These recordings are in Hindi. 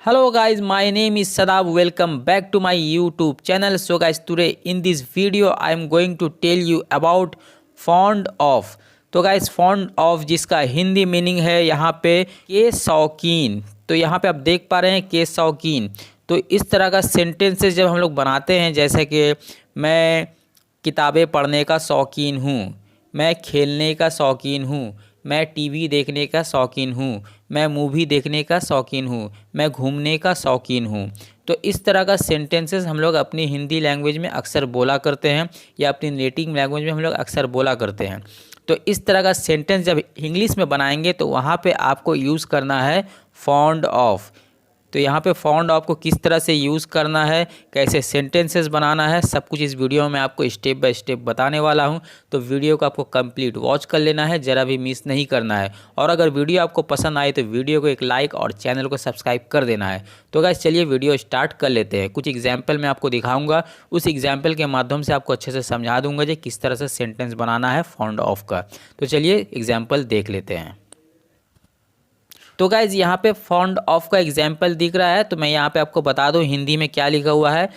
Hello guys, my name is Sadab. Welcome back to my YouTube channel. So guys, today in this video I am going to tell you about fond of. तो गाइस fond of जिसका हिंदी मीनिंग है यहाँ पे के शौकीन। तो यहाँ पे आप देख पा रहे हैं के शौकीन। तो इस तरह का सेंटेंसेस जब हम लोग बनाते हैं, जैसे कि मैं किताबें पढ़ने का शौकीन हूँ, मैं खेलने का शौकीन हूँ, मैं टीवी देखने का शौकीन हूँ, मैं मूवी देखने का शौकीन हूँ, मैं घूमने का शौकीन हूँ। तो इस तरह का सेंटेंसेस हम लोग अपनी हिंदी लैंग्वेज में अक्सर बोला करते हैं या अपनी नेटिव लैंग्वेज में हम लोग अक्सर बोला करते हैं। तो इस तरह का सेंटेंस जब इंग्लिश में बनाएंगे तो वहाँ पे आपको यूज़ करना है फॉन्ड ऑफ। तो यहाँ पे फॉन्ड ऑफ को किस तरह से यूज़ करना है, कैसे सेंटेंसेस बनाना है, सब कुछ इस वीडियो में आपको स्टेप बाय स्टेप बताने वाला हूँ। तो वीडियो को आपको कंप्लीट वॉच कर लेना है, ज़रा भी मिस नहीं करना है। और अगर वीडियो आपको पसंद आए तो वीडियो को एक लाइक और चैनल को सब्सक्राइब कर देना है। तो गाइस चलिए वीडियो स्टार्ट कर लेते हैं। कुछ एग्जाम्पल मैं आपको दिखाऊँगा, उस एग्जाम्पल के माध्यम से आपको अच्छे से समझा दूँगा कि किस तरह से सेंटेंस बनाना है फॉन्ड ऑफ का। तो चलिए एग्जाम्पल देख लेते हैं। तो गाइज़ यहाँ पे फॉन्ड ऑफ का एग्जाम्पल दिख रहा है, तो मैं यहाँ पे आपको बता दूँ हिंदी में क्या लिखा हुआ है।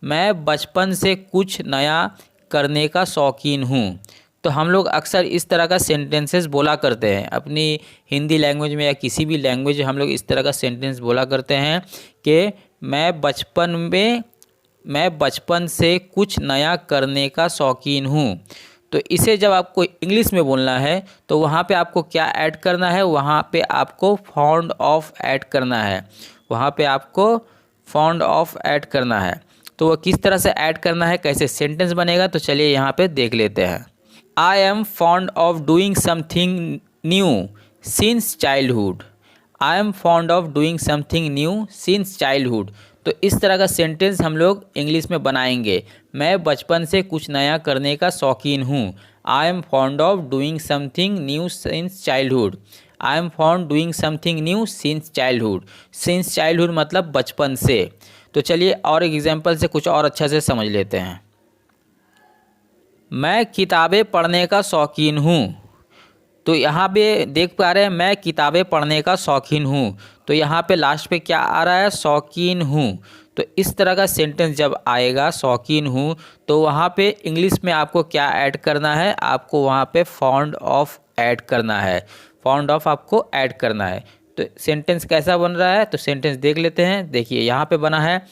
मैं बचपन से कुछ नया करने का शौकीन हूँ। तो हम लोग अक्सर इस तरह का सेंटेंसेस बोला करते हैं अपनी हिंदी लैंग्वेज में या किसी भी लैंग्वेज में। हम लोग इस तरह का सेंटेंस बोला करते हैं कि मैं बचपन से कुछ नया करने का शौकीन हूँ। तो इसे जब आपको इंग्लिश में बोलना है तो वहाँ पे आपको क्या ऐड करना है, वहाँ पे आपको फॉन्ड ऑफ ऐड करना है। वहाँ पे आपको फॉन्ड ऑफ ऐड करना है। तो वो किस तरह से ऐड करना है, कैसे सेंटेंस बनेगा, तो चलिए यहाँ पे देख लेते हैं। I am fond of doing something new since childhood. I am fond of doing something new since childhood. तो इस तरह का सेंटेंस हम लोग इंग्लिश में बनाएंगे। मैं बचपन से कुछ नया करने का शौकीन हूँ। I am fond of doing something new since childhood. I am fond doing something new since childhood. Since childhood मतलब बचपन से। तो चलिए और एग्जाम्पल से कुछ और अच्छा से समझ लेते हैं। मैं किताबें पढ़ने का शौकीन हूँ। तो यहाँ पे देख पा रहे हैं मैं किताबें पढ़ने का शौकीन हूँ। तो यहाँ पे लास्ट पे क्या आ रहा है, शौकीन हूँ। तो इस तरह का सेंटेंस जब आएगा शौकीन हूँ, तो वहाँ पे इंग्लिश में आपको क्या ऐड करना है, आपको वहाँ पे फॉन्ड ऑफ ऐड करना है। फॉन्ड ऑफ आपको ऐड करना है। तो सेंटेंस कैसा बन रहा है, तो सेंटेंस देख लेते हैं। देखिए यहाँ पे बना है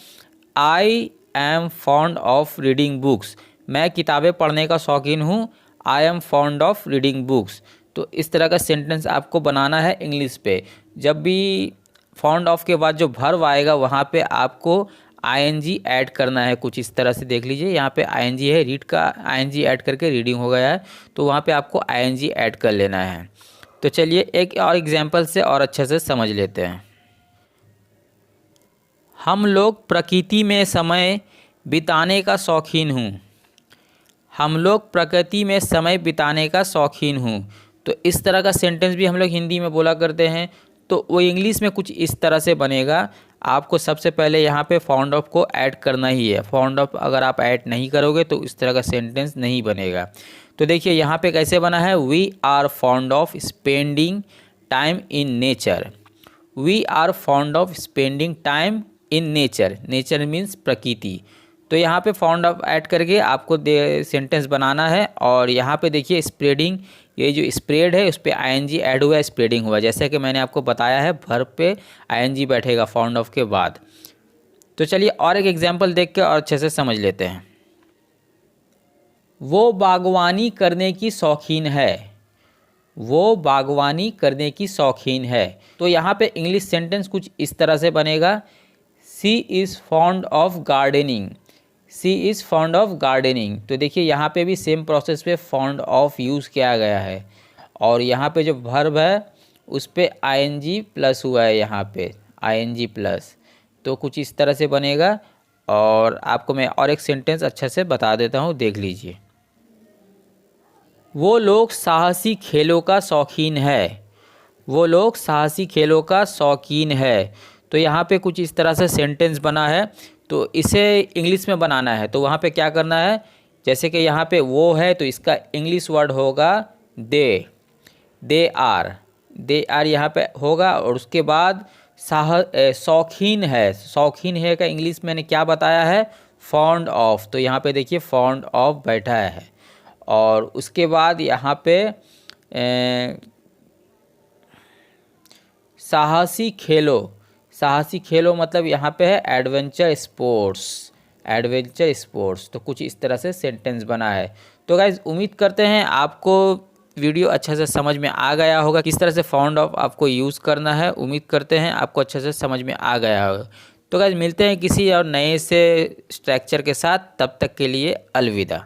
I am fond of reading books. मैं किताबें पढ़ने का शौकीन हूँ। I am fond of reading books. तो इस तरह का सेंटेंस आपको बनाना है इंग्लिश पे। जब भी फॉन्ड ऑफ के बाद जो वर्ब आएगा वहाँ पे आपको आईएनजी ऐड करना है। कुछ इस तरह से देख लीजिए, यहाँ पे आईएनजी है, रीड का आईएनजी ऐड करके रीडिंग हो गया है, तो वहाँ पे आपको आईएनजी ऐड कर लेना है। तो चलिए एक और एग्जांपल से और अच्छे से समझ लेते हैं। हम लोग प्रकृति में समय बिताने का शौकीन हूँ। हम लोग प्रकृति में समय बिताने का शौकीन हूँ। तो इस तरह का सेंटेंस भी हम लोग हिंदी में बोला करते हैं। तो वो इंग्लिश में कुछ इस तरह से बनेगा। आपको सबसे पहले यहाँ पे फॉन्ड ऑफ को ऐड करना ही है। फॉन्ड ऑफ अगर आप ऐड नहीं करोगे तो इस तरह का सेंटेंस नहीं बनेगा। तो देखिए यहाँ पे कैसे बना है, we are fond of spending time in nature. We are fond of spending time in nature. Nature means प्रकृति। तो यहाँ पे फॉन्ड ऑफ ऐड करके आपको सेंटेंस बनाना है। और यहाँ पे देखिए स्प्रेडिंग, ये जो स्प्रेड है उस पर आईएनजी ऐड हुआ है, स्प्रेडिंग हुआ, जैसे कि मैंने आपको बताया है वर्ब पे आईएनजी बैठेगा फॉन्ड ऑफ के बाद। तो चलिए और एक एग्जांपल देख के और अच्छे से समझ लेते हैं। वो बागवानी करने की शौकीन है। वो बागवानी करने की शौकीन है। तो यहाँ पे इंग्लिश सेंटेंस कुछ इस तरह से बनेगा, she is fond of gardening. She is fond of gardening. तो देखिए यहाँ पे भी सेम प्रोसेस पे फॉन्ड ऑफ यूज़ किया गया है। और यहाँ पे जो वर्ब है उस पर आईएनजी प्लस हुआ है, यहाँ पे आईएनजी प्लस। तो कुछ इस तरह से बनेगा। और आपको मैं और एक सेंटेंस अच्छा से बता देता हूँ, देख लीजिए। वो लोग साहसी खेलों का शौकीन है। वो लोग साहसी खेलों का शौकीन है। तो यहाँ पे कुछ इस तरह से सेंटेंस बना है। तो इसे इंग्लिश में बनाना है तो वहाँ पे क्या करना है, जैसे कि यहाँ पे वो है तो इसका इंग्लिश वर्ड होगा दे। They are. दे आर यहाँ पे होगा और उसके बाद शौकीन है। शौकीन है का इंग्लिश मैंने क्या बताया है, फॉन्ड ऑफ। तो यहाँ पे देखिए फॉन्ड ऑफ बैठा है। और उसके बाद यहाँ पे साहसी खेलो। साहसी खेलो मतलब यहाँ पे है एडवेंचर स्पोर्ट्स। एडवेंचर स्पोर्ट्स, तो कुछ इस तरह से सेंटेंस बना है। तो गाइज उम्मीद करते हैं आपको वीडियो अच्छे से समझ में आ गया होगा, किस तरह से फाउंड ऑफ आपको यूज़ करना है। उम्मीद करते हैं आपको अच्छे से समझ में आ गया होगा। तो गाइज मिलते हैं किसी और नए से स्ट्रक्चर के साथ, तब तक के लिए अलविदा।